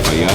FIR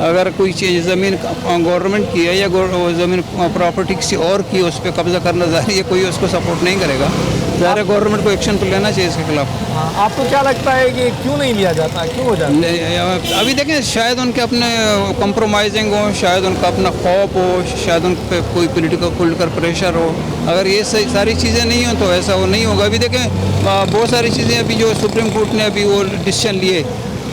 اگر کوئی چیز زمین گورنمنٹ کی ہے یا زمین پراپرٹی کسی اور کی اس پہ قبضہ کرنا ظاہر ہے کوئی اس کو سپورٹ نہیں کرے گا. ظاہر ہے گورنمنٹ کو ایکشن تو لینا چاہیے اس کے خلاف. آپ کو کیا لگتا ہے کہ کیوں نہیں لیا جاتا, کیوں ہو جاتا ہے؟ ابھی دیکھیں شاید ان کے اپنے کمپرومائزنگ ہو, شاید ان کا اپنا خوف ہو, شاید ان پہ کوئی پولیٹیکل پریشر ہو. اگر یہ ساری چیزیں نہیں ہوں تو ایسا وہ نہیں ہوگا. ابھی دیکھیں بہت ساری چیزیں ابھی جو سپریم کورٹ نے ابھی وہ ڈیسیشن لیے,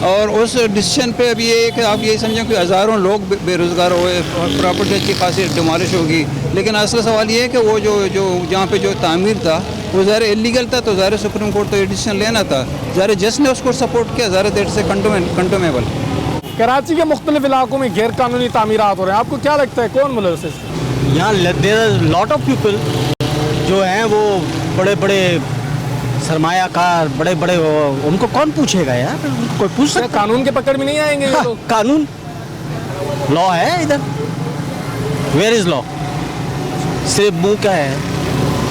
اور اس ڈیسیشن پہ ابھی یہ ہے کہ آپ یہی سمجھیں کہ ہزاروں لوگ بے روزگار ہوئے, پراپرٹی اچھی خاصی ڈیمالش ہوگی. لیکن اصل سوال یہ ہے کہ وہ جو جہاں پہ جو تعمیر تھا وہ ظاہر انلیگل تھا, تو ظاہر سپریم کورٹ تو یہ ڈیسیشن لینا تھا. ظاہر جس نے اس کو سپورٹ کیا ظاہر دیٹ سے کنڈومیبل. کراچی کے مختلف علاقوں میں غیر قانونی تعمیرات ہو رہے ہیں, آپ کو کیا لگتا ہے کون ملوث ہے اس کا؟ یہاں there are lot of people جو ہیں وہ بڑے بڑے سرمایہ کار, بڑے بڑے, ان کو کون پوچھے گا یار, ان کو کوئی پوچھ سکتا؟ قانون کے پکڑ میں نہیں آئیں گے یہ لوگ؟ قانون لا ہے ادھر, ویئر از لا؟ صرف منہ کیا ہے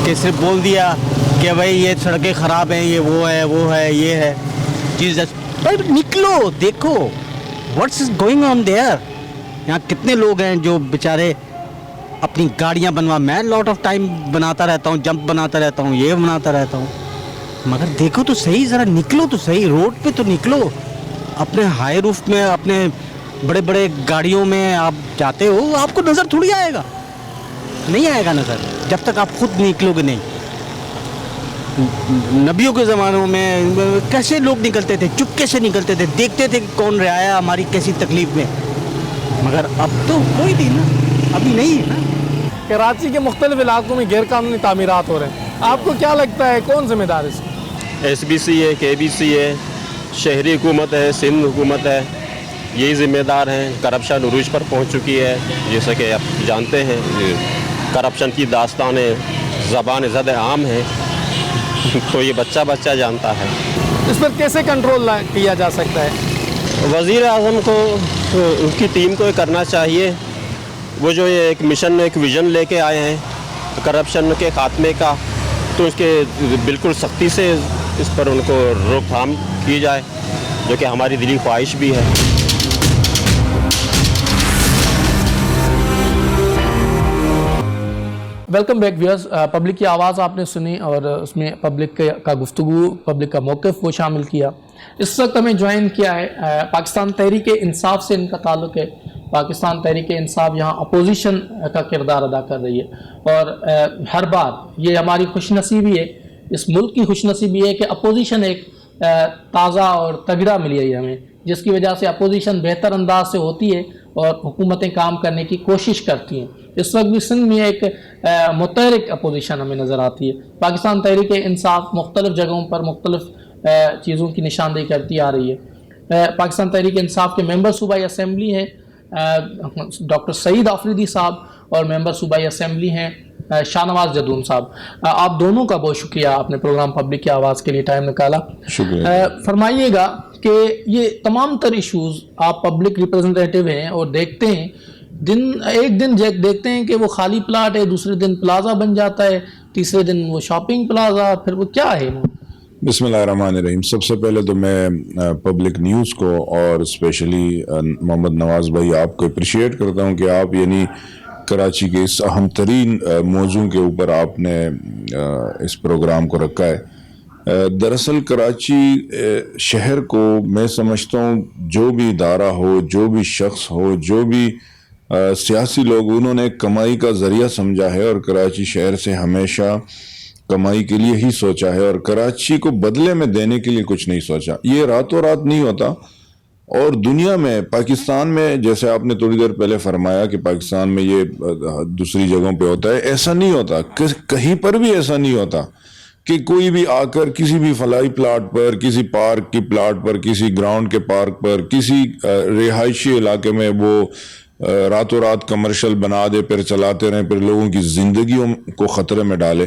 کہ صرف بول دیا کہ بھائی یہ سڑکیں خراب ہیں, یہ وہ ہے یہ ہے چیز. نکلو دیکھو what's is going on there. یہاں کتنے لوگ ہیں جو بیچارے اپنی گاڑیاں میں لاٹ آف ٹائم بناتا رہتا ہوں, جمپ بناتا رہتا ہوں, یہ بناتا رہتا ہوں, مگر دیکھو تو صحیح, ذرا نکلو تو صحیح, روڈ پہ تو نکلو. اپنے ہائی روف میں, اپنے بڑے بڑے گاڑیوں میں آپ جاتے ہو, آپ کو نظر تھوڑی آئے گا, نہیں آئے گا نظر جب تک آپ خود نکلو گے نہیں. نبیوں کے زمانوں میں کیسے لوگ نکلتے تھے, چپکے سے نکلتے تھے, دیکھتے تھے کہ کون رعایا ہماری کیسی تکلیف میں, مگر اب تو کوئی نہیں نا, ابھی نہیں ہے نا. کراچی کے مختلف علاقوں میں غیر قانونی تعمیرات ہو رہے ہیں, آپ کو کیا لگتا ہے کون ذمہ دار ہے اس کا؟ ایس بی سی ہے, کے بی سی ہے, شہری حکومت ہے, سندھ حکومت ہے, یہی ذمہ دار ہیں. کرپشن عروج پر پہنچ چکی ہے, جیسا کہ آپ جانتے ہیں کرپشن کی داستانیں زبان زد عام ہیں, تو یہ بچہ جانتا ہے. اس پر کیسے کنٹرول کیا جا سکتا ہے؟ وزیر اعظم کو, ان کی ٹیم کو یہ کرنا چاہیے. وہ جو یہ ایک مشن, ایک ویژن لے کے آئے ہیں کرپشن کے خاتمے کا, تو اس کے بالکل سختی سے اس پر ان کو روک تھام کی جائے, جو کہ ہماری دلی خواہش بھی ہے. Welcome back wears. پبلک کی آواز آپ نے سنی اور اس میں پبلک کا گفتگو, پبلک کا موقف وہ شامل کیا. اس وقت ہمیں جوائن کیا ہے پاکستان تحریک انصاف سے, ان کا تعلق ہے. پاکستان تحریک انصاف یہاں اپوزیشن کا کردار ادا کر رہی ہے, اور ہر بار یہ ہماری خوش نصیبی ہے, اس ملک کی خوش نصیبی ہے کہ اپوزیشن ایک تازہ اور تگڑا ملی ہے ہمیں, جس کی وجہ سے اپوزیشن بہتر انداز سے ہوتی ہے اور حکومتیں کام کرنے کی کوشش کرتی ہیں. اس وقت بھی سندھ میں ایک متحرک اپوزیشن ہمیں نظر آتی ہے. پاکستان تحریک انصاف مختلف جگہوں پر مختلف چیزوں کی نشاندہی کرتی آ رہی ہے. پاکستان تحریک انصاف کے ممبر صوبائی اسمبلی ہیں ڈاکٹر سعید آفریدی صاحب, اور ممبر صوبائی اسمبلی ہیں شاہ نواز جدون صاحب. آپ دونوں کا بہت شکریہ, آپ نے پروگرام پبلک کی آواز کے لیے ٹائم نکالا. شکریہ. فرمائیے گا کہ یہ تمام تر ایشوز, آپ پبلک ریپرزنٹیٹیو ہیں اور دیکھتے ہیں, ایک دن دیکھتے ہیں کہ وہ خالی پلاٹ ہے, دوسرے دن پلازا بن جاتا ہے, تیسرے دن وہ شاپنگ پلازا, پھر وہ کیا ہے؟ بسم اللہ الرحمن الرحیم. سب سے پہلے تو میں پبلک نیوز کو اور اسپیشلی محمد نواز بھائی آپ کو اپریشیٹ کرتا ہوں کہ آپ یعنی کراچی کے اس اہم ترین موضوع کے اوپر آپ نے اس پروگرام کو رکھا ہے. دراصل کراچی شہر کو میں سمجھتا ہوں جو بھی ادارہ ہو, جو بھی شخص ہو, جو بھی سیاسی لوگ, انہوں نے کمائی کا ذریعہ سمجھا ہے اور کراچی شہر سے ہمیشہ کمائی کے لیے ہی سوچا ہے, اور کراچی کو بدلے میں دینے کے لیے کچھ نہیں سوچا. یہ راتوں رات نہیں ہوتا, اور دنیا میں, پاکستان میں, جیسے آپ نے تھوڑی دیر پہلے فرمایا کہ پاکستان میں یہ دوسری جگہوں پہ ہوتا ہے, ایسا نہیں ہوتا, کہیں پر بھی ایسا نہیں ہوتا کہ کوئی بھی آ کر کسی بھی فلاحی پلاٹ پر, کسی پارک کی پلاٹ پر, کسی گراؤنڈ کے پارک پر, کسی رہائشی علاقے میں وہ راتوں رات کمرشل بنا دے, پھر چلاتے رہیں, پھر لوگوں کی زندگیوں کو خطرے میں ڈالے.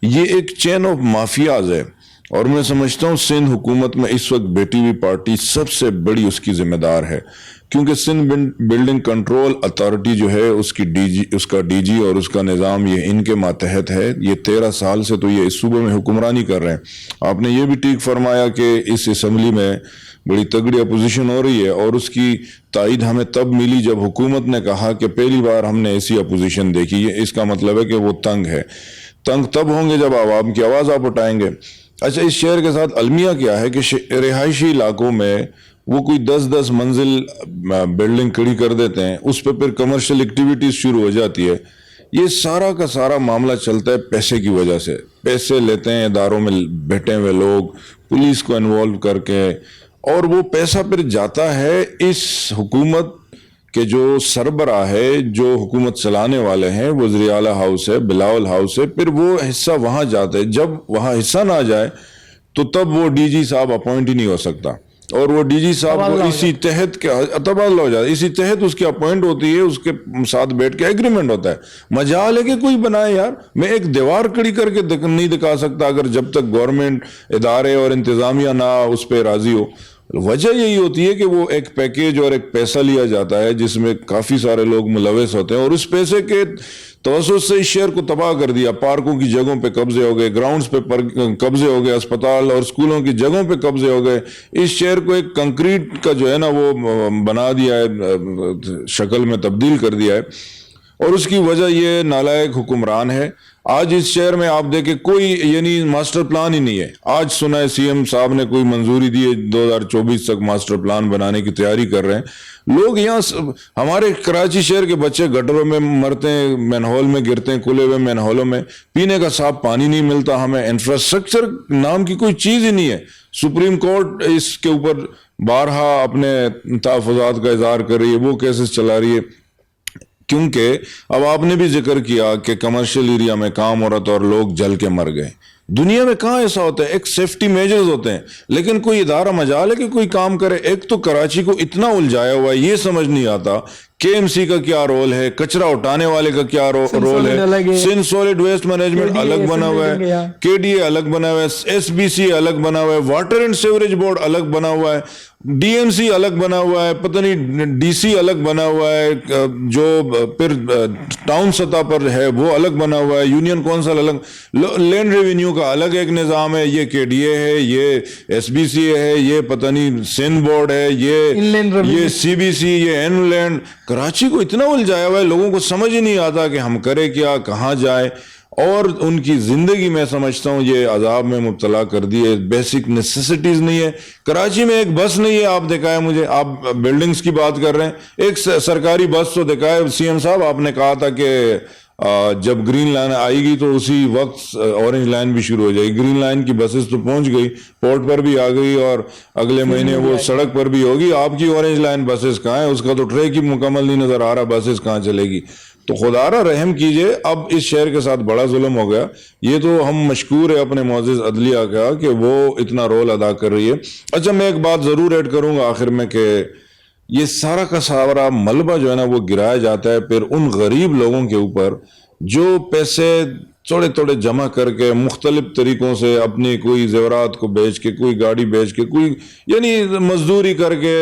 یہ ایک چین آف مافیاز ہے, اور میں سمجھتا ہوں سندھ حکومت میں اس وقت بیٹی ہوئی پارٹی سب سے بڑی اس کی ذمہ دار ہے، کیونکہ سندھ بلڈنگ کنٹرول اتھارٹی جو ہے اس کا ڈی جی اور اس کا نظام یہ ان کے ماتحت ہے. یہ 13 سال سے تو یہ اس صوبے میں حکمرانی کر رہے ہیں. آپ نے یہ بھی ٹھیک فرمایا کہ اس اسمبلی میں بڑی تگڑی اپوزیشن ہو رہی ہے، اور اس کی تائید ہمیں تب ملی جب حکومت نے کہا کہ پہلی بار ہم نے ایسی اپوزیشن دیکھی ہے. اس کا مطلب ہے کہ وہ تنگ ہے. تنگ تب ہوں گے جب عوام کی آواز آپ اٹھائیں گے. اچھا، اس شہر کے ساتھ المیہ کیا ہے کہ رہائشی علاقوں میں وہ کوئی 10 منزل بلڈنگ کھڑی کر دیتے ہیں، اس پہ پھر کمرشل ایکٹیویٹیز شروع ہو جاتی ہے. یہ سارا کا سارا معاملہ چلتا ہے پیسے کی وجہ سے. پیسے لیتے ہیں اداروں میں بیٹھے ہوئے لوگ، پولیس کو انوالو کر کے، اور وہ پیسہ پھر جاتا ہے اس حکومت کہ جو سربراہ ہے، جو حکومت چلانے والے ہیں، وزیر اعلیٰ ہاؤس ہے، بلاول ہاؤس ہے، پھر وہ حصہ وہاں جاتا ہے. جب وہاں حصہ نہ جائے تو تب وہ ڈی جی صاحب اپوائنٹ ہی نہیں ہو سکتا، اور وہ ڈی جی صاحب کو اسی تحت تبادلہ ہو جاتا ہے، اسی تحت اس کی اپوائنٹ ہوتی ہے، اس کے ساتھ بیٹھ کے ایگریمنٹ ہوتا ہے. مجال ہے کہ کوئی بنائے یار. میں ایک دیوار کھڑی کر کے نہیں دکھا سکتا اگر جب تک گورنمنٹ ادارے اور انتظامیہ نہ اس پہ راضی ہو. وجہ یہی ہوتی ہے کہ وہ ایک پیکیج اور ایک پیسہ لیا جاتا ہے جس میں کافی سارے لوگ ملوث ہوتے ہیں، اور اس پیسے کے توسط سے اس شہر کو تباہ کر دیا. پارکوں کی جگہوں پہ قبضے ہو گئے، گراؤنڈز پہ قبضے ہو گئے، اسپتال اور اسکولوں کی جگہوں پہ قبضے ہو گئے. اس شہر کو ایک کنکریٹ کا جو ہے نا وہ بنا دیا ہے، شکل میں تبدیل کر دیا ہے، اور اس کی وجہ یہ نالائق حکمران ہے. آج اس شہر میں آپ دیکھیں کوئی یعنی ماسٹر پلان ہی نہیں ہے. آج سنا ہے سی ایم صاحب نے کوئی منظوری دی ہے، 2024 تک ماسٹر پلان بنانے کی تیاری کر رہے ہیں. لوگ یہاں ہمارے کراچی شہر کے بچے گٹروں میں مرتے ہیں، مین ہول میں گرتے ہیں، کھلے ہوئے مین ہولوں میں. پینے کا صاف پانی نہیں ملتا ہمیں. انفراسٹرکچر نام کی کوئی چیز ہی نہیں ہے. سپریم کورٹ اس کے اوپر بارہا اپنے تحفظات کا اظہار کر رہی ہے، وہ کیسز چلا رہی ہے. کیونکہ اب آپ نے بھی ذکر کیا کہ کمرشل ایریا میں کام ہو رہا تھا اور لوگ جل کے مر گئے. دنیا میں کہاں ایسا ہوتا ہے؟ ایک سیفٹی میجرز ہوتے ہیں، لیکن کوئی ادارہ مجال ہے کہ کوئی کام کرے. ایک تو کراچی کو اتنا الجھایا ہوا ہے، یہ سمجھ نہیں آتا کے ایم سی کا کیا رول ہے، کچرا اٹھانے والے کا کیا رول ہے. سندھ سالڈ ویسٹ مینجمنٹ الگ بنا ہوا ہے، کے ڈی اے الگ بنا ہوا ہے، ایس بی سی الگ بنا ہوا ہے، واٹر اینڈ سیوریج بورڈ الگ بنا ہوا ہے، ڈی ایم سی الگ بنا ہوا ہے، پتہ نہیں ڈی سی الگ بنا ہوا ہے، جو پھر ٹاؤن سطح پر ہے وہ الگ بنا ہوا ہے، یونین کونسل الگ، لینڈ ریونیو کا الگ ایک نظام ہے. یہ کے ڈی اے ہے، یہ ایس بی سی ہے، یہ پتہ نہیں سندھ بورڈ ہے، یہ سی بی سی، یہ این لینڈ. کراچی کو اتنا الجھایا ہوا ہے، لوگوں کو سمجھ ہی نہیں آتا کہ ہم کرے کیا، کہاں جائے. اور ان کی زندگی میں سمجھتا ہوں یہ عذاب میں مبتلا کر دیے. بیسک نیسیسٹیز نہیں ہے کراچی میں. ایک بس نہیں ہے. آپ دکھائے مجھے، آپ بلڈنگز کی بات کر رہے ہیں، ایک سرکاری بس تو دکھائے. سی ایم صاحب آپ نے کہا تھا کہ جب گرین لائن آئے گی تو اسی وقت اورنج لائن بھی شروع ہو جائے گی. گرین لائن کی بسز تو پہنچ گئی، پورٹ پر بھی آ گئی، اور اگلے مہینے وہ سڑک پر بھی ہوگی. آپ کی اورنج لائن بسز کہاں ہیں؟ اس کا تو ٹریک ہی مکمل نہیں نظر آ رہا. بسز کہاں چلے گی؟ تو خدا را رحم کیجئے. اب اس شہر کے ساتھ بڑا ظلم ہو گیا. یہ تو ہم مشکور ہے اپنے معزز عدلیہ کا کہ وہ اتنا رول ادا کر رہی ہے. اچھا، میں ایک بات ضرور ایڈ کروں گا آخر میں کہ یہ سارا کا سارا ملبہ جو ہے نا وہ گرایا جاتا ہے پھر ان غریب لوگوں کے اوپر جو پیسے تھوڑے تھوڑے جمع کر کے مختلف طریقوں سے اپنی کوئی زیورات کو بیچ کے، کوئی گاڑی بیچ کے، کوئی یعنی مزدوری کر کے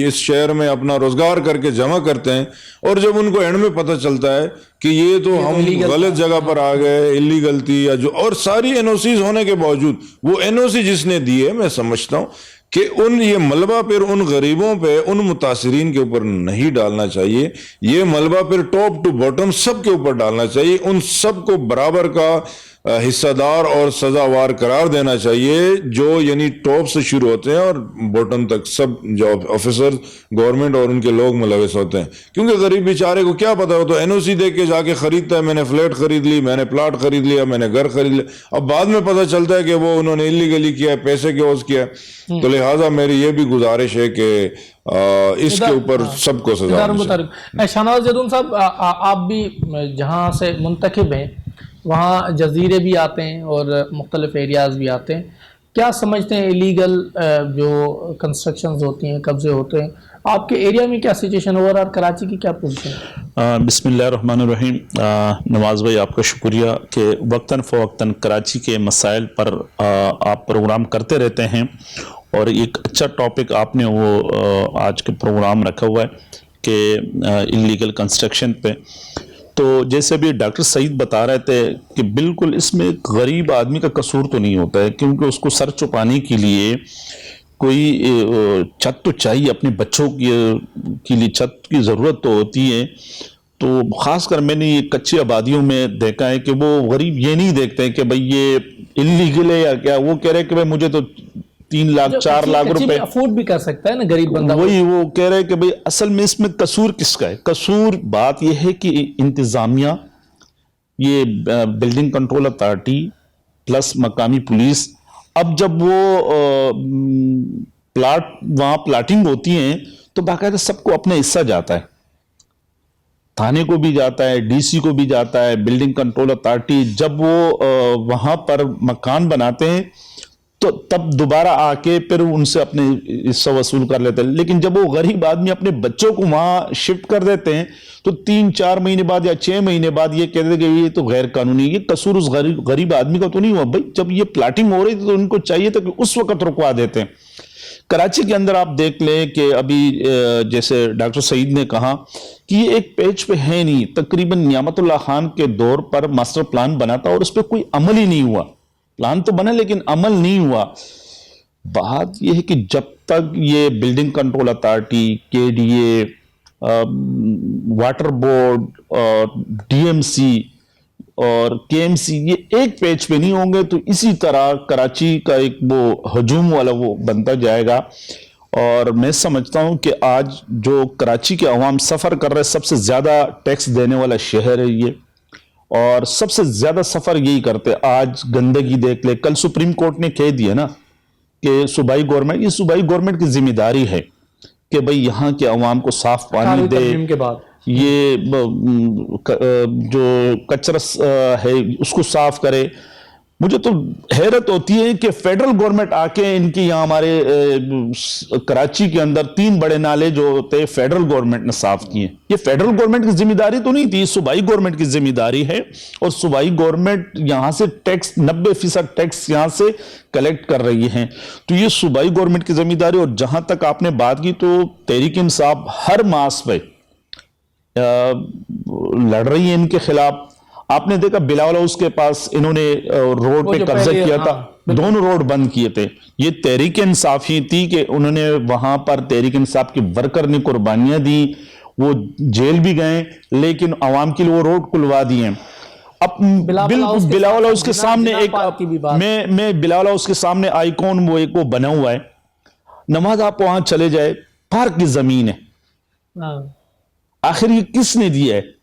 اس شہر میں اپنا روزگار کر کے جمع کرتے ہیں. اور جب ان کو اینڈ میں پتہ چلتا ہے کہ یہ تو ہم غلط جگہ پر آ گئے، اللیگل تھی یا جو، اور ساری این او سیز ہونے کے باوجود وہ این او سی جس نے دی ہے، میں سمجھتا ہوں کہ یہ ملبہ پھر ان غریبوں پہ، ان متاثرین کے اوپر نہیں ڈالنا چاہیے. یہ ملبہ پھر ٹاپ ٹو باٹم سب کے اوپر ڈالنا چاہیے. ان سب کو برابر کا حصہ دار اور سزاوار قرار دینا چاہیے، جو یعنی ٹاپ سے شروع ہوتے ہیں اور باٹم تک سب جو آفیسر گورنمنٹ اور ان کے لوگ ملوث ہوتے ہیں. کیونکہ غریب بیچارے کو کیا پتا ہو، تو این او سی دے کے جا کے خریدتا ہے، میں نے فلیٹ خرید لی، میں نے پلاٹ خرید لیا، میں نے گھر خرید لیا. اب بعد میں پتہ چلتا ہے کہ وہ انہوں نے اللیگلی کیا ہے، پیسے کے عوض کیا ہے. تو لہٰذا میری یہ بھی گزارش ہے کہ اس کے اوپر سب کو سزا ہونی چاہیے. شہنواز جیدون صاحب، آپ بھی جہاں سے منتخب ہیں وہاں جزیرے بھی آتے ہیں اور مختلف ایریاز بھی آتے ہیں، کیا سمجھتے ہیں ایلیگل جو کنسٹرکشنز ہوتی ہیں, قبضے ہوتے ہیں, آپ کے ایریا میں کیا سچویشن ہو رہا ہے اور کراچی کی کیا پوزیشن ہے؟ بسم اللہ الرحمن الرحیم. نواز بھائی آپ کا شکریہ کہ وقتاً فوقتاً کراچی کے مسائل پر آپ پروگرام کرتے رہتے ہیں, اور ایک اچھا ٹاپک آپ نے وہ آج کے پروگرام رکھا ہوا ہے کہ انلیگل کنسٹرکشن پہ. تو جیسے ابھی ڈاکٹر سعید بتا رہے تھے کہ بالکل اس میں ایک غریب آدمی کا قصور تو نہیں ہوتا ہے, کیونکہ اس کو سر چھپانے کے لیے کوئی چھت تو چاہیے, اپنے بچوں کے لیے چھت کی ضرورت تو ہوتی ہے. تو خاص کر میں نے یہ کچی آبادیوں میں دیکھا ہے کہ وہ غریب یہ نہیں دیکھتے کہ بھئی یہ انلیگل ہے یا کیا, وہ کہہ رہے کہ بھئی مجھے تو 3 لاکھ 4 لاکھ روپے افورڈ بھی کر سکتا ہے نا غریب بندہ. وہی وہ کہہ رہے کہ بھئی اصل میں اس میں قصور کس کا ہے؟ قصور بات یہ ہے کہ انتظامیہ, یہ بلڈنگ کنٹرول اتھارٹی پلس مقامی پولیس, اب جب وہ وہاں پلاٹنگ ہوتی ہیں تو باقاعدہ سب کو اپنا حصہ جاتا ہے, تھانے کو بھی جاتا ہے, ڈی سی کو بھی جاتا ہے, بلڈنگ کنٹرول اتھارٹی جب وہ وہاں پر مکان بناتے ہیں تو تب دوبارہ آ کے پھر ان سے اپنے حصہ وصول کر لیتے ہیں. لیکن جب وہ غریب آدمی اپنے بچوں کو وہاں شفٹ کر دیتے ہیں تو 3-4 مہینے بعد یا 6 مہینے بعد یہ کہتے ہیں کہ یہ تو غیر قانونی, یہ قصور اس غریب آدمی کا تو نہیں ہوا. بھائی جب یہ پلاٹنگ ہو رہی تھی تو ان کو چاہیے تھا کہ اس وقت رکوا دیتے ہیں. کراچی کے اندر آپ دیکھ لیں کہ ابھی جیسے ڈاکٹر سعید نے کہا کہ یہ ایک پیج پہ ہے نہیں, تقریباً نعمت اللہ خان کے دور پر ماسٹر پلان بنا تھا اور اس پہ کوئی عمل ہی نہیں ہوا. پلان تو بنا لیکن عمل نہیں ہوا. بات یہ ہے کہ جب تک یہ بلڈنگ کنٹرول اتھارٹی, کے ڈی اے, واٹر بورڈ اور ڈی ایم سی اور کے ایم سی یہ ایک پیج پہ نہیں ہوں گے تو اسی طرح کراچی کا ایک وہ ہجوم والا وہ بنتا جائے گا. اور میں سمجھتا ہوں کہ آج جو کراچی کے عوام سفر کر رہے, سب سے زیادہ ٹیکس دینے والا شہر ہے یہ, اور سب سے زیادہ سفر یہی کرتے. آج گندگی دیکھ لے, کل سپریم کورٹ نے کہہ دیا نا کہ صوبائی گورنمنٹ, یہ صوبائی گورنمنٹ کی ذمہ داری ہے کہ بھئی یہاں کے عوام کو صاف پانی دے, یہ جو کچرا ہے اس کو صاف کرے. مجھے تو حیرت ہوتی ہے کہ فیڈرل گورنمنٹ آ کے ان کی یہاں ہمارے کراچی کے اندر 3 بڑے نالے جو ہوتے فیڈرل گورنمنٹ نے صاف کیے. یہ فیڈرل گورنمنٹ کی ذمہ داری تو نہیں تھی, صوبائی گورنمنٹ کی ذمہ داری ہے, اور صوبائی گورنمنٹ یہاں سے ٹیکس 90% ٹیکس یہاں سے کلیکٹ کر رہی ہیں. تو یہ صوبائی گورنمنٹ کی ذمہ داری. اور جہاں تک آپ نے بات کی تو تحریک انصاف ہر ماس پہ لڑ رہی ہے ان کے خلاف. آپ نے دیکھا بلاول ہاؤس کے پاس انہوں نے روڈ پہ قبضہ کیا تھا, دونوں روڈ بند کیے تھے. یہ تحریک انصاف ہی تھی کہ انہوں نے وہاں پر تحریک انصاف کے ورکر نے قربانیاں دی, وہ جیل بھی گئے لیکن عوام کے لیے وہ روڈ کھلوا دیے. اب بلاول ہاؤس کے سامنے ایک, میں بلاول ہاؤس کے سامنے آئیکون وہ ایک وہ بنا ہوا ہے, نماز آپ وہاں چلے جائے, پارک کی زمین ہے. آخر یہ کس نے دیا ہے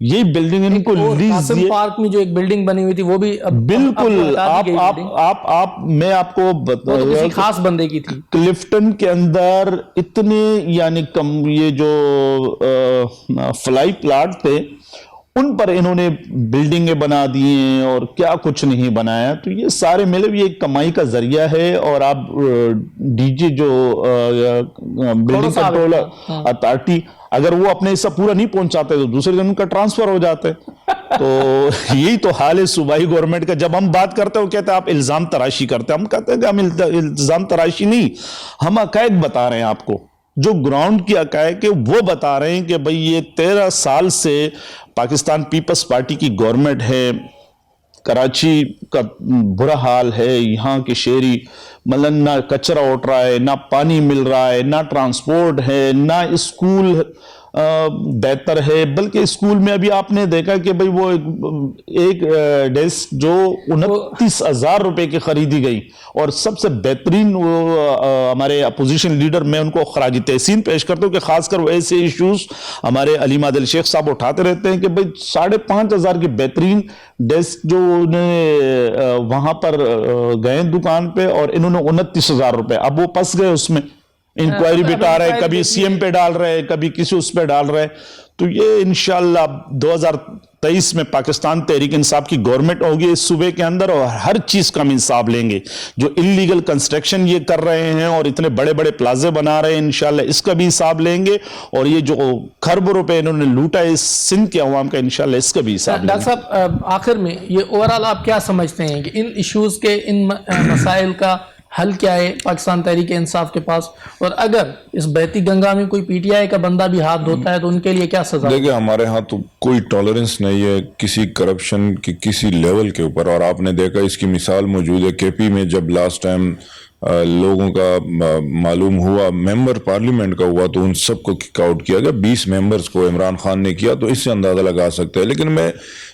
یہ بلڈنگ؟ ان کو لیز دیے. پارک میں جو ایک بلڈنگ بنی ہوئی تھی وہ بھی بالکل میں آپ کو کسی خاص بندے کی تھی. کلفٹن کے اندر اتنے یعنی کم یہ جو فلائی پلاٹ تھے ان پر انہوں نے بلڈنگیں بنا دی ہیں اور کیا کچھ نہیں بنایا. تو یہ سارے ملے یہ کمائی کا ذریعہ ہے. اور آپ ڈی جی جو بلڈنگ کنٹرول اتھارٹی اگر وہ اپنے حصہ پورا نہیں پہنچاتے تو دوسرے دن ان کا ٹرانسفر ہو جاتا ہے. تو یہی تو حال ہے صوبائی گورنمنٹ کا. جب ہم بات کرتے ہیں وہ کہتے ہیں آپ الزام تراشی کرتے ہیں. ہم کہتے ہیں کہ ہم الزام تراشی نہیں, ہم حقائق بتا رہے ہیں آپ کو, جو گراؤنڈ کی حقائق ہے وہ بتا رہے ہیں کہ بھئی یہ 13 سال سے پاکستان پیپلز پارٹی کی گورنمنٹ ہے. کراچی کا برا حال ہے, یہاں کے شہری مطلب نہ کچرا اٹھ رہا ہے, نہ پانی مل رہا ہے, نہ ٹرانسپورٹ ہے, نہ اسکول بہتر ہے. بلکہ اسکول میں ابھی آپ نے دیکھا کہ بھئی وہ ایک ڈیسک جو 29,000 روپے کی خریدی گئی, اور سب سے بہترین ہمارے اپوزیشن لیڈر, میں ان کو خراج تحسین پیش کرتا ہوں کہ خاص کر وہ ایسے ایشوز ہمارے علی مادل شیخ صاحب اٹھاتے رہتے ہیں کہ بھئی 5,500 کی بہترین ڈیسک جو انہیں وہاں پر گئے دکان پہ, اور انہوں نے 29,000 روپے. اب وہ پس گئے اس میں, انکوائری بٹا رہے, کبھی سی ایم پہ ڈال رہے, کبھی کسی اس پہ ڈال رہے. تو یہ انشاءاللہ 2023 2023 میں پاکستان تحریک انصاف کی گورنمنٹ ہوگی اس صوبے کے اندر, اور ہر چیز کا ہم انصاف لیں گے. جو انلیگل کنسٹرکشن یہ کر رہے ہیں اور اتنے بڑے بڑے پلازے بنا رہے ہیں, انشاءاللہ اس کا بھی حساب لیں گے, اور یہ جو کھربوں روپے انہوں نے لوٹا ہے اس سندھ کے عوام کا, انشاءاللہ اس کا بھی حساب لیں گے. ڈاکٹر صاحب آخر میں یہ اوورال آپ کیا سمجھتے ہیں کہ ان ایشوز کے, ان مسائل کا حل کیا ہے پاکستان تحریک انصاف کے پاس, اور اگر اس بہتی گنگا میں کوئی پی ٹی آئی کا بندہ بھی ہاتھ دھوتا ہے تو ان کے لیے کیا سزا؟ دیکھیں ہمارے ہاں تو کوئی ٹالرنس نہیں ہے کسی کرپشن کی کسی لیول کے اوپر, اور آپ نے دیکھا اس کی مثال موجود ہے کے پی میں جب لاسٹ ٹائم لوگوں کا معلوم ہوا ممبر پارلیمنٹ کا ہوا تو ان سب کو کک آؤٹ کیا گیا, 20 ممبرز کو عمران خان نے کیا, تو اس سے اندازہ لگا سکتے ہیں. لیکن میں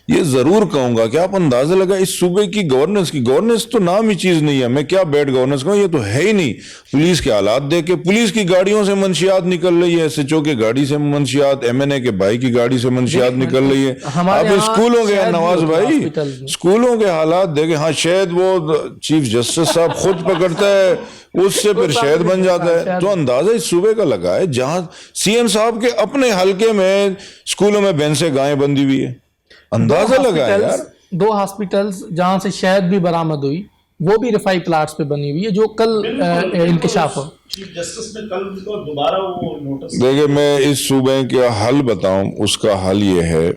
یہ ضرور کہوں گا کہ آپ اندازہ لگا اس صوبے کی گورننس تو نام ہی چیز نہیں ہے. میں کیا بیڈ گورننس کہوں, یہ تو ہے ہی نہیں. پولیس کے حالات دیکھ کے, پولیس کی گاڑیوں سے منشیات نکل رہی ہے, ایس ایچ او کی گاڑی سے منشیات, ایم این اے کے بھائی کی گاڑی سے منشیات نکل رہی ہے. آپ اسکولوں کے, نواز بھائی اسکولوں کے حالات دیکھیں. ہاں شاید وہ چیف جسٹس صاحب خود پکڑتا ہے, اس سے پھر شہد بن جاتا ہے. تو اندازہ اس صوبے کا لگا ہے جہاں سی ایم صاحب کے اپنے حلقے میں اسکولوں میں بینسیں گائیں بندی ہوئی ہے. اندازہ لگا ہے یار. 2 ہاسپٹلز جہاں سے شہد بھی برآمد ہوئی وہ بھی رفائی پلاٹس پہ بنی ہوئی ہے, جو کل انکشاف ہو. چیف جسٹس نے کل دوبارہ وہ نوٹس. دیکھیں میں اس صوبے کا حل بتاؤں, اس کا حل یہ ہے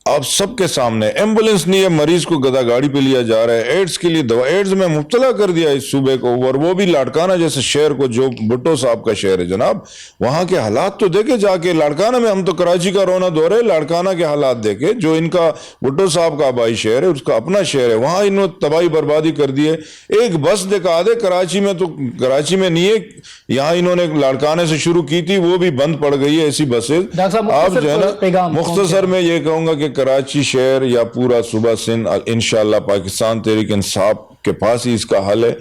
آپ سب کے سامنے, ایمبولنس نہیں ہے, مریض کو گدا گاڑی پہ لیا جا رہا ہے, ایڈز کے لیے دوا, ایڈز میں مبتلا کر دیا اس صوبے کو, اور وہ بھی لاڑکانہ جیسے شہر کو, جو بھٹو صاحب کا شہر ہے جناب. وہاں کے حالات تو دیکھے جا کے, لاڑکانہ میں, ہم تو کراچی کا رونا دو رہے, لاڑکانہ کے حالات دیکھے, جو ان کا بھٹو صاحب کا آبائی شہر ہے, اس کا اپنا شہر ہے, وہاں انہوں نے تباہی بربادی کر دی ہے. ایک بس دکھا دے کراچی میں, تو کراچی میں نہیں ہے, یہاں انہوں نے لاڑکانے سے شروع کی تھی, وہ بھی بند پڑ گئی ہے ایسی بسیں. آپ جو ہے نا, مختصر میں یہ کہوں گا کہ کراچی شہر یا پورا صوبہ سندھ انشاءاللہ پاکستان تحریک انصاف کے پاس ہی اس کا حل ہے.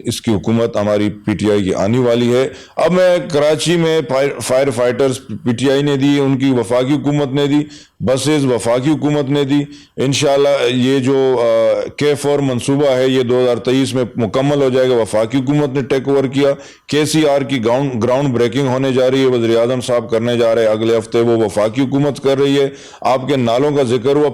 اس کی حکومت ہماری پی ٹی آئی کی آنے والی ہے. اب میں کراچی میں fire fighters P T I نے دی, ان کی وفاقی حکومت نے دی, بسز وفاقی حکومت نے دی. انشاءاللہ یہ جو K4 منصوبہ ہے یہ 2023 میں مکمل ہو جائے گا, وفاقی حکومت نے ٹیک اوور کیا. KCR کی گراؤنڈ بریکنگ ہونے جا رہی ہے, وزیر اعظم صاحب کرنے جا رہے ہیں اگلے ہفتے, وہ وفاقی حکومت کر رہی ہے. آپ کے نالوں کا ذکر ہوا,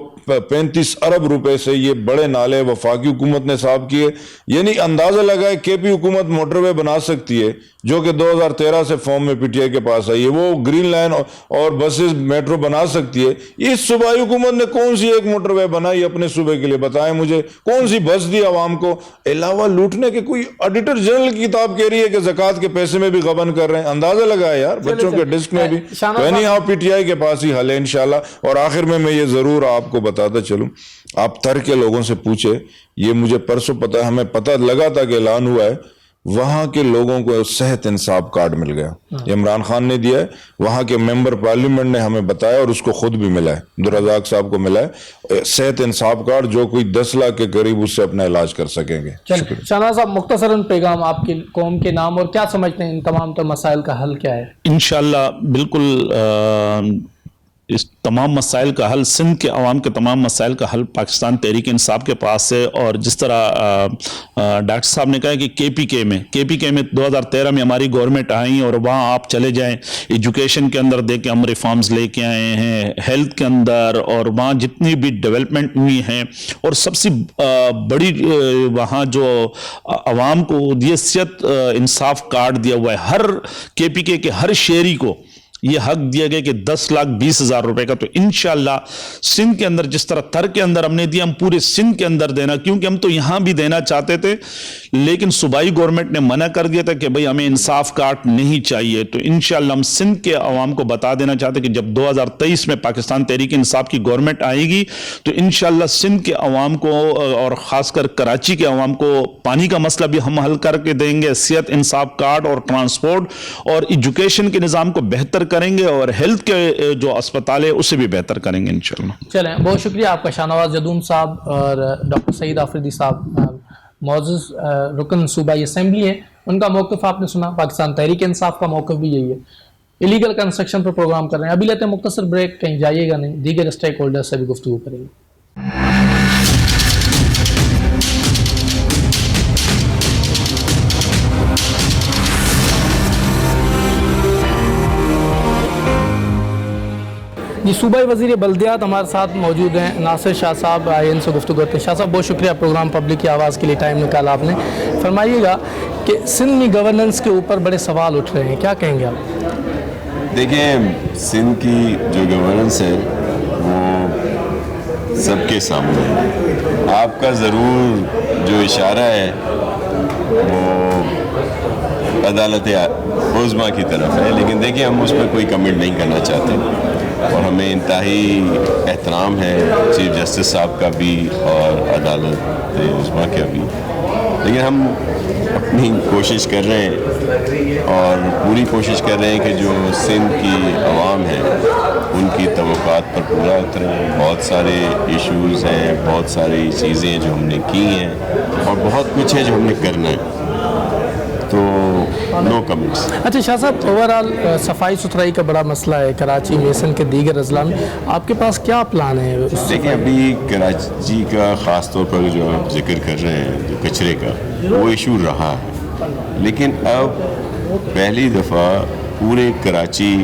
35 ارب روپے سے یہ بڑے نالے وفاقی حکومت نے صاف کیے. یعنی اندازہ لگا ہے کے پی حکومت موٹر وے بنا سکتی ہے, جو کہ 2013 سے فارم میں پی ٹی آئی کے پاس آئی ہے. وہ گرین لائن اور بسز میٹرو بنا سکتی ہے. اس صوبائی حکومت نے کون سی ایک موٹر وے بنائی اپنے صوبے کے لیے, بتائیں مجھے, کون سی بس دی عوام کو, علاوہ لوٹنے کے. کوئی آڈیٹر جنرل کی کتاب کہہ رہی ہے کہ زکوٰۃ کے پیسے میں بھی غبن کر رہے ہیں. اندازہ لگا ہے یار, بچوں کے ڈسک میں بھی. یعنی آپ پی ٹی آئی کے پاس ہی حل ہے انشاءاللہ. اور آخر میں یہ ضرور آپ کو بتاتا چلوں, آپ تر کے لوگوں سے پوچھے, یہ مجھے پرسوں پتا, ہمیں پتہ لگا تھا کہ اعلان ہوا ہے, وہاں کے لوگوں کو صحت انصاف کارڈ مل گیا, عمران خان نے دیا ہے. وہاں کے ممبر پارلیمنٹ نے ہمیں بتایا, اور اس کو خود بھی ملا ہے, عبدالرزاق صاحب کو ملا ہے صحت انصاف کارڈ, جو کوئی 10 لاکھ کے قریب اس سے اپنا علاج کر سکیں گے. شاہنواز صاحب مختصراً پیغام آپ کی قوم کے نام, اور کیا سمجھتے ہیں ان تمام تر مسائل کا حل کیا ہے؟ انشاءاللہ بالکل اس تمام مسائل کا حل, سندھ کے عوام کے تمام مسائل کا حل پاکستان تحریک انصاف کے پاس ہے. اور جس طرح ڈاکٹر صاحب نے کہا کہ کے پی کے میں 2013 میں ہماری گورنمنٹ آئی, اور وہاں آپ چلے جائیں, ایجوکیشن کے اندر دیکھیں ہم ریفارمز لے کے آئے ہیں, ہیلتھ کے اندر, اور وہاں جتنی بھی ڈیولپمنٹ ہوئی ہیں, اور سب سے بڑی وہاں جو عوام کو حیثیت انصاف کارڈ دیا ہوا ہے, ہر کے پی کے ہر شہری کو یہ حق دیا گیا کہ 10,20,000 روپے کا. تو انشاءاللہ سندھ کے اندر جس طرح تر کے اندر ہم نے دیا, ہم پورے سندھ کے اندر دینا, کیونکہ ہم تو یہاں بھی دینا چاہتے تھے, لیکن صوبائی گورنمنٹ نے منع کر دیا تھا کہ بھئی ہمیں انصاف کارڈ نہیں چاہیے. تو انشاءاللہ ہم سندھ کے عوام کو بتا دینا چاہتے کہ جب 2023 میں پاکستان تحریک انصاف کی گورنمنٹ آئے گی, تو انشاءاللہ سندھ کے عوام کو, اور خاص کر کراچی کے عوام کو, پانی کا مسئلہ بھی ہم حل کر کے دیں گے, صحت انصاف کارڈ اور ٹرانسپورٹ اور ایجوکیشن کے نظام کو بہتر کریں گے, اور ہیلتھ کے جو اسپتال ہے اسے بھی بہتر کریں گے انشاءاللہ. چلیں, بہت شکریہ آپ کا شاہنواز جدون صاحب اور ڈاکٹر سعید آفریدی صاحب, معزز رکن صوبائی اسمبلی ہیں. ان کا موقف آپ نے سنا, پاکستان تحریک انصاف کا موقف بھی یہی ہے. ایلیگل کنسٹرکشن پر پروگرام کر رہے ہیں. ابھی لیتے ہیں مختصر بریک, کہیں جائیے گا نہیں, دیگر اسٹیک ہولڈر سے بھی گفتگو کریں گے. جی صوبائی وزیر بلدیات ہمارے ساتھ موجود ہیں ناصر شاہ صاحب، IN سے گفتگو کرتے ہیں. شاہ صاحب بہت شکریہ پروگرام پبلک کی آواز کے لیے ٹائم نکالا آپ نے. فرمائیے گا کہ سندھ میں گورننس کے اوپر بڑے سوال اٹھ رہے ہیں، کیا کہیں گے آپ؟ دیکھیں سندھ کی جو گورننس ہے وہ سب کے سامنے ہے. آپ کا ضرور جو اشارہ ہے وہ عدالت عظمیٰ کی طرف ہے، لیکن دیکھیں ہم اس پہ کوئی کمنٹ نہیں کرنا چاہتے اور ہمیں انتہائی احترام ہے چیف جسٹس صاحب کا بھی اور عدالت عظمیٰ کا بھی، لیکن ہم اپنی کوشش کر رہے ہیں اور پوری کوشش کر رہے ہیں کہ جو سندھ کی عوام ہے ان کی توقعات پر پورا اتریں. بہت سارے ایشوز ہیں، بہت ساری چیزیں جو ہم نے کی ہیں اور بہت کچھ ہے جو ہم نے کرنا ہے، تو نو کمنٹس. اچھا شاہ صاحب، اوورآل صفائی ستھرائی کا بڑا مسئلہ ہے کراچی میں، سندھ کے دیگر اضلاع میں، آپ کے پاس کیا پلان ہے؟ دیکھیں ابھی کراچی کا خاص طور پر جو آپ ذکر کر رہے ہیں جو کچرے کا، وہ ایشو رہا ہے، لیکن اب پہلی دفعہ پورے کراچی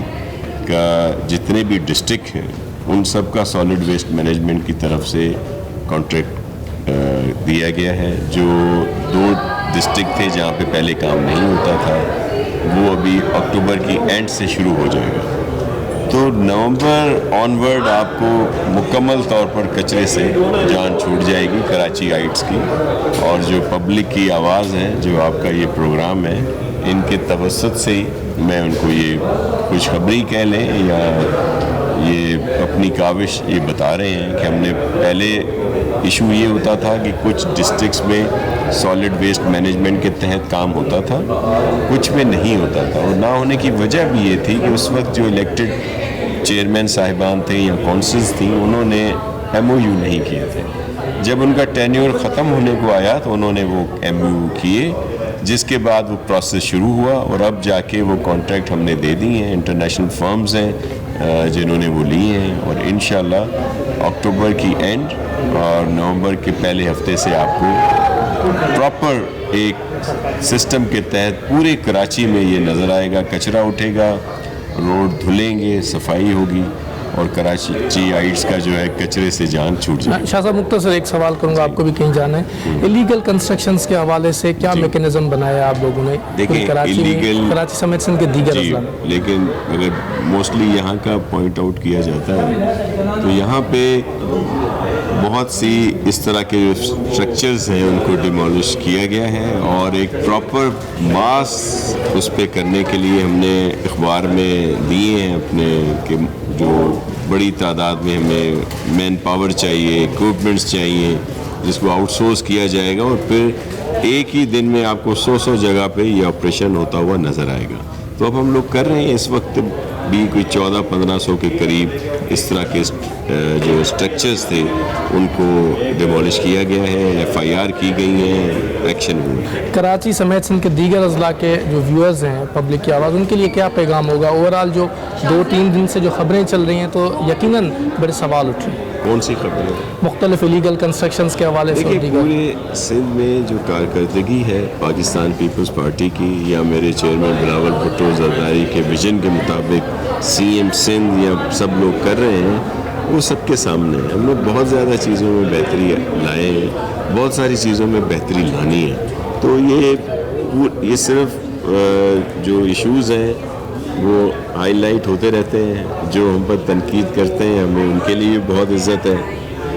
کا جتنے بھی ڈسٹرکٹ ہیں ان سب کا سالڈ ویسٹ مینجمنٹ کی طرف سے کانٹریکٹ دیا گیا ہے. جو 2 ڈسٹرکٹ تھے جہاں پہ پہلے کام نہیں ہوتا تھا وہ ابھی اکتوبر کی اینڈ سے شروع ہو جائے گا. تو نومبر آنورڈ آپ کو مکمل طور پر کچرے سے جان چھوٹ جائے گی کراچی آئٹس کی. اور جو پبلک کی آواز ہے، جو آپ کا یہ پروگرام ہے، ان کے توسط سے ہی میں ان کو یہ خوشخبری کہہ لیں یا یہ اپنی کاوش یہ بتا رہے ہیں کہ ہم نے پہلے ایشو یہ ہوتا تھا کہ کچھ ڈسٹرکٹس میں سالڈ ویسٹ مینجمنٹ کے تحت کام ہوتا تھا، کچھ میں نہیں ہوتا تھا، اور نہ ہونے کی وجہ بھی یہ تھی کہ اس وقت جو الیکٹڈ چیئرمین صاحبان تھے یا کونسلز تھیں انہوں نے MOU نہیں کیے تھے. جب ان کا ٹینیور ختم ہونے کو آیا تو انہوں نے وہ MOU کیے، جس کے بعد وہ پروسیس شروع ہوا اور اب جا کے وہ کانٹریکٹ ہم نے دے دی ہیں. انٹرنیشنل فرمز ہیں جنہوں نے وہ لی ہیں، اور انشاءاللہ اکتوبر کی اینڈ اور نومبر کے پہلے ہفتے سے آپ کو پراپر ایک سسٹم کے تحت پورے کراچی میں یہ نظر آئے گا. کچرا اٹھے گا، روڈ دھلیں گے، صفائی ہوگی اور کراچی آئٹس کا جو ہے کچرے سے جان چھوٹ جائے. شاہ صاحب مختصر ایک سوال کروں گا، آپ کو بھی کہیں جانا ہے. ایلیگل کنسٹرکشنز کے حوالے سے کیا میکنزم بنایا آپ لوگوں نے؟ دیکھیں کراچی سمیت سندھ کے دیگر اضلاع میں. لیکن اگر موسٹلی یہاں کا پوائنٹ آؤٹ کیا جاتا ہے تو یہاں پہ بہت سی اس طرح کے جو اسٹرکچرز ہیں ان کو ڈیمولش کیا گیا ہے، اور ایک پراپر ماس اس پہ کرنے کے لیے ہم نے اخبار میں دیے ہیں اپنے کہ جو بڑی تعداد میں ہمیں مین پاور چاہیے، اکوپمنٹس چاہیے، جس کو آؤٹ سورس کیا جائے گا، اور پھر ایک ہی دن میں آپ کو 100 جگہ پہ یہ آپریشن ہوتا ہوا نظر آئے گا. تو اب ہم لوگ کر رہے ہیں اس وقت بھی کوئی 1400-1500 کے قریب اس طرح کے جو اسٹرکچرز تھے ان کو ڈیمولش کیا گیا ہے، FIR کی گئی ہیں، ایکشن ہوا. کراچی سمیت سندھ کے دیگر اضلاع کے جو ویورز ہیں پبلک کی آواز، ان کے لیے کیا پیغام ہوگا؟ اوورآل جو 2-3 دن سے جو خبریں چل رہی ہیں تو یقیناً بڑے سوال اٹھ رہے ہیں. کون سی خبریں؟ مختلف ایلیگل کنسٹرکشنز کے حوالے سے. دیکھیں پورے سندھ میں جو کارکردگی ہے پاکستان پیپلز پارٹی کی یا میرے چیئرمین بلاول بھٹو زرداری کے ویژن کے مطابق CM سندھ یا سب لوگ کر رہے ہیں، وہ سب کے سامنے ہے. ہم لوگ بہت زیادہ چیزوں میں بہتری لائے ہیں، بہت ساری چیزوں میں بہتری لانی ہے. تو یہ صرف جو ایشوز ہیں وہ ہائی لائٹ ہوتے رہتے ہیں. جو ہم پر تنقید کرتے ہیں ہمیں ان کے لیے بہت عزت ہے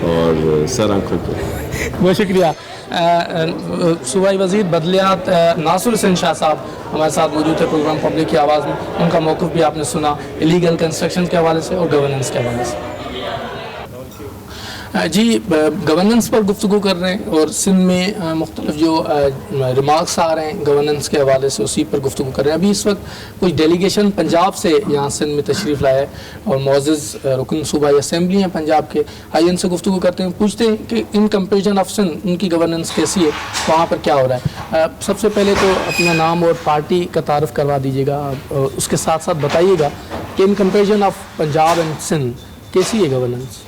اور سر آنکھوں پہ. بہت شکریہ. صوبائی وزیر بلدیات ناصر حسین شاہ صاحب ہمارے ساتھ موجود تھے پروگرام پبلک کی آواز میں. ان کا موقف بھی آپ نے سنا ایلیگل کنسٹرکشن کے حوالے سے اور گورننس کے حوالے سے. جی گورننس پر گفتگو کر رہے ہیں اور سندھ میں مختلف جو ریمارکس آ رہے ہیں گورننس کے حوالے سے اسی پر گفتگو کر رہے ہیں. ابھی اس وقت کچھ ڈیلیگیشن پنجاب سے یہاں سندھ میں تشریف لایا ہے اور معزز رکن صوبائی اسمبلی ہیں پنجاب کے. آئیے ان سے گفتگو کرتے ہیں، پوچھتے ہیں کہ ان کمپیریزن آف سندھ ان کی گورننس کیسی ہے، وہاں پر کیا ہو رہا ہے. سب سے پہلے تو اپنا نام اور پارٹی کا تعارف کروا دیجیے گا، اس کے ساتھ ساتھ بتائیے گا کہ in comparison of Punjab and Sindh کیسی ہے گورننس.